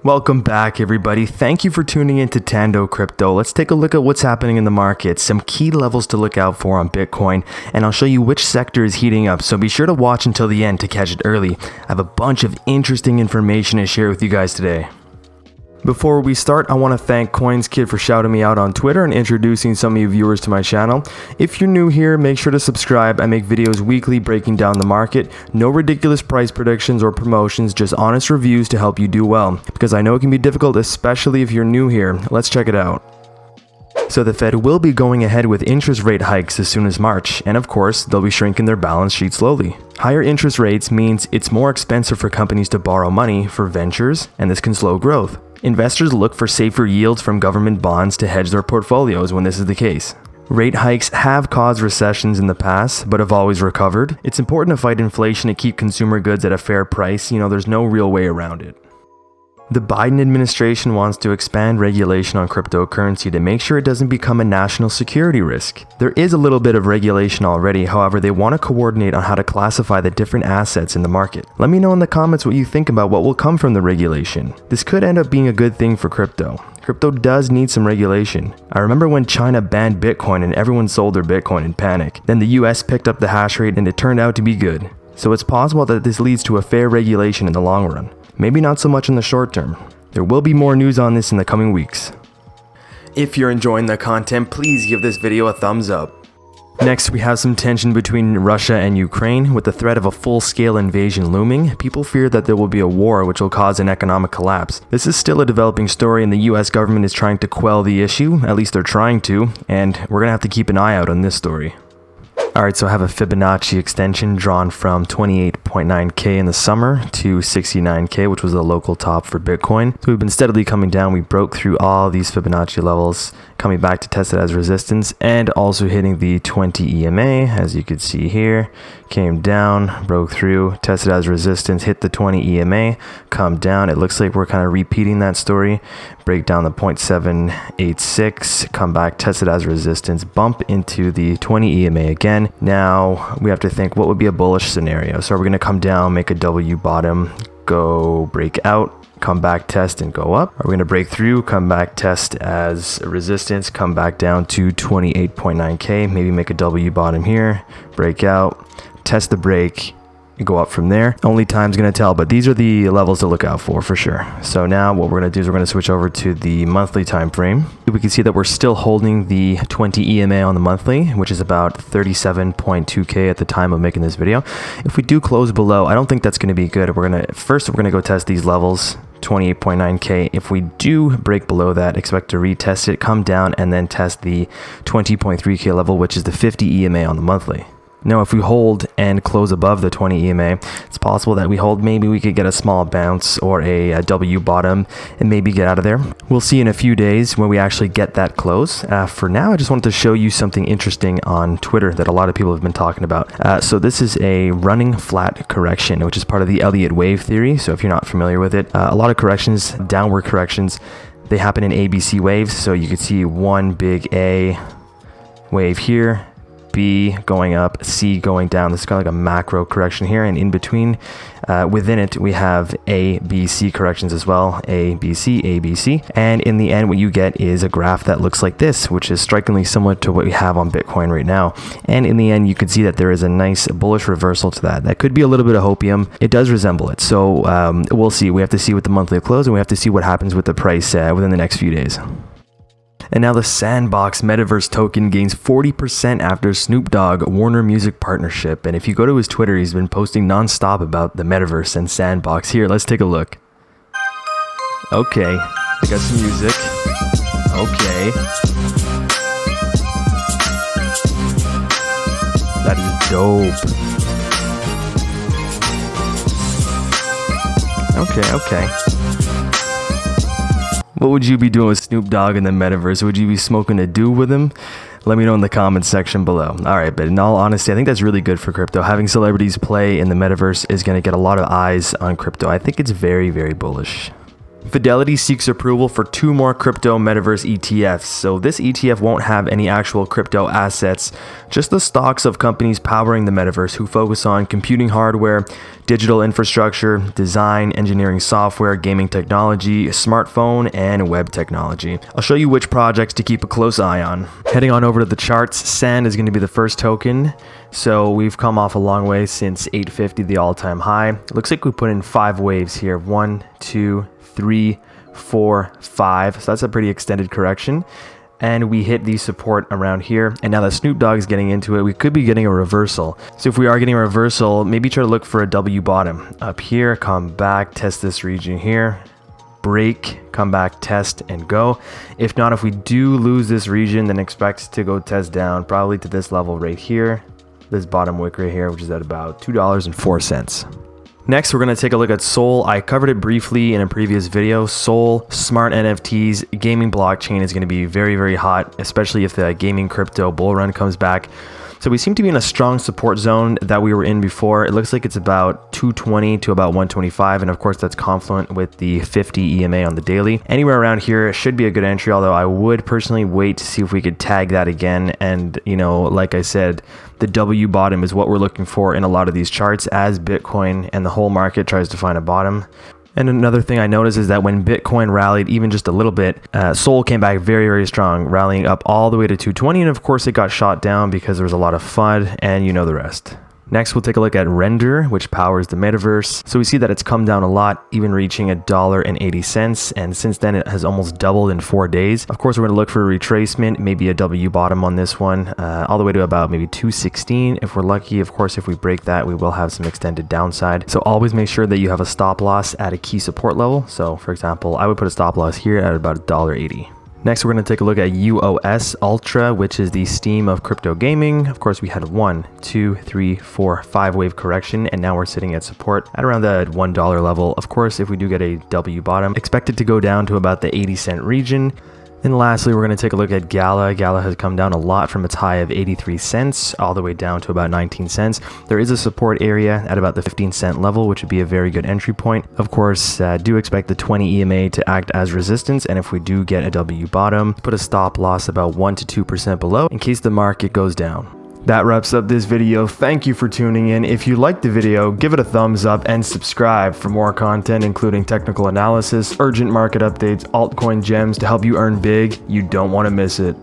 Welcome back, everybody. Thank you for tuning in to Tando Crypto. Let's take a look at what's happening in the market, some key levels to look out for on Bitcoin, and I'll show you which sector is heating up, so be sure to watch until the end to catch it early. I have a bunch of interesting information to share with you guys today. Before we start, I want to thank CoinsKid for shouting me out on Twitter and introducing some of you viewers to my channel. If you're new here, make sure to subscribe. I make videos weekly breaking down the market. No ridiculous price predictions or promotions, just honest reviews to help you do well. Because I know it can be difficult, especially if you're new here. Let's check it out. So the Fed will be going ahead with interest rate hikes as soon as March, and of course, they'll be shrinking their balance sheet slowly. Higher interest rates means it's more expensive for companies to borrow money for ventures, and this can slow growth. Investors look for safer yields from government bonds to hedge their portfolios when this is the case. Rate hikes have caused recessions in the past, but have always recovered. It's important to fight inflation to keep consumer goods at a fair price. There's no real way around it. The Biden administration wants to expand regulation on cryptocurrency to make sure it doesn't become a national security risk. There is a little bit of regulation already, however, they want to coordinate on how to classify the different assets in the market. Let me know in the comments what you think about what will come from the regulation. This could end up being a good thing for crypto. Crypto does need some regulation. I remember when China banned Bitcoin and everyone sold their Bitcoin in panic. Then the US picked up the hash rate and it turned out to be good. So it's possible that this leads to a fair regulation in the long run. Maybe not so much in the short term. There will be more news on this in the coming weeks. If you're enjoying the content, please give this video a thumbs up. Next, we have some tension between Russia and Ukraine. With the threat of a full-scale invasion looming, people fear that there will be a war which will cause an economic collapse. This is still a developing story and the US government is trying to quell the issue, at least they're trying to, and we're gonna have to keep an eye out on this story. Alright, so I have a Fibonacci extension drawn from 28.9k in the summer to 69k, which was the local top for Bitcoin. So we've been steadily coming down. We broke through all these Fibonacci levels, coming back to test it as resistance, and also hitting the 20 EMA, as you could see here. Came down, broke through, tested as resistance, hit the 20 EMA, come down. It looks like we're kind of repeating that story. Break down the 0.786, come back, test it as resistance, bump into the 20 EMA again. Now we have to think what would be a bullish scenario. So are we going to come down, make a W bottom, go break out, come back, test, and go up? Are we going to break through, come back, test as a resistance, come back down to 28.9k, maybe make a W bottom here, break out, test the break, and go up from there? Only time's going to tell, but these are the levels to look out for sure. So now what we're going to do is we're going to switch over to the monthly time frame. We can see that we're still holding the 20 EMA on the monthly, which is about 37.2k at the time of making this video. If we do close below, I don't think that's going to be good. We're going to go test these levels, 28.9k. If we do break below that, expect to retest it, come down, and then test the 20.3k level, which is the 50 EMA on the monthly. Now, if we hold and close above the 20 EMA, it's possible that we hold. Maybe we could get a small bounce or a W bottom and maybe get out of there. We'll see in a few days when we actually get that close. For now, I just wanted to show you something interesting on Twitter that a lot of people have been talking about. So this is a running flat correction, which is part of the Elliott wave theory. So if you're not familiar with it, a lot of corrections, downward corrections, they happen in ABC waves. So you could see one big A wave here, B going up, C going down. This is kind of like a macro correction here, and in between, within it, we have A, B, C corrections as well. A, B, C, A, B, C. And in the end, what you get is a graph that looks like this, which is strikingly similar to what we have on Bitcoin right now. And in the end, you can see that there is a nice bullish reversal to that. That could be a little bit of hopium. It does resemble it. So we'll see. We have to see what the monthly close, and we have to see what happens with the price within the next few days. And now the Sandbox Metaverse token gains 40% after Snoop Dogg Warner Music partnership. And if you go to his Twitter, he's been posting non-stop about the Metaverse and Sandbox. Here, let's take a look. Okay, I got some music. Okay. That is dope. Okay. What would you be doing with Snoop Dogg in the Metaverse? Would you be smoking a do with him? Let me know in the comments section below. All right, but in all honesty, I think that's really good for crypto. Having celebrities play in the Metaverse is going to get a lot of eyes on crypto. I think it's very, very bullish. Fidelity seeks approval for 2 more crypto metaverse ETFs. So this ETF won't have any actual crypto assets, just the stocks of companies powering the metaverse who focus on computing hardware, digital infrastructure, design, engineering software, gaming technology, smartphone, and web technology. I'll show you which projects to keep a close eye on. Heading on over to the charts, SAND is going to be the first token. So we've come off a long way since 850, the all-time high. It looks like we put in 5 waves here. 1, 2, 3, 4, 5. So that's a pretty extended correction. And we hit the support around here. And now that Snoop Dogg is getting into it, we could be getting a reversal. So if we are getting a reversal, maybe try to look for a W bottom. Up here, come back, test this region here. Break, come back, test, and go. If not, if we do lose this region, then expect to go test down, probably to this level right here. This bottom wick right here, which is at about $2.04. Next, we're going to take a look at Sol. I covered it briefly in a previous video. Sol, smart NFTs, gaming blockchain is going to be very, very hot, especially if the gaming crypto bull run comes back. So we seem to be in a strong support zone that we were in before. It looks like it's about 220 to about 125. And of course, that's confluent with the 50 EMA on the daily. Anywhere around here should be a good entry, although I would personally wait to see if we could tag that again. And, you know, like I said, the W bottom is what we're looking for in a lot of these charts as Bitcoin and the whole market tries to find a bottom. And another thing I noticed is that when Bitcoin rallied even just a little bit, Sol came back very, very strong, rallying up all the way to 220. And of course, it got shot down because there was a lot of FUD, and you know the rest. Next, we'll take a look at Render, which powers the metaverse. So we see that it's come down a lot, even reaching $1.80. And since then, it has almost doubled in 4 days. Of course, we're going to look for a retracement, maybe a W bottom on this one, all the way to about maybe 216. If we're lucky, of course, if we break that, we will have some extended downside. So always make sure that you have a stop loss at a key support level. So for example, I would put a stop loss here at about $1.80. Next, we're going to take a look at UOS Ultra, which is the steam of crypto gaming. Of course, we had 1, 2, 3, 4, 5 wave correction, and now we're sitting at support at around the $1 level. Of course, if we do get a W bottom, expect it to go down to about the 80-cent region. And lastly, we're going to take a look at GALA. GALA has come down a lot from its high of 83 cents all the way down to about 19 cents. There is a support area at about the 15-cent level, which would be a very good entry point. Of course, do expect the 20 EMA to act as resistance. And if we do get a W bottom, put a stop loss about 1 to 2% below in case the market goes down. That wraps up this video. Thank you for tuning in. If you liked the video, give it a thumbs up and subscribe for more content, including technical analysis, urgent market updates, altcoin gems to help you earn big. You don't want to miss it.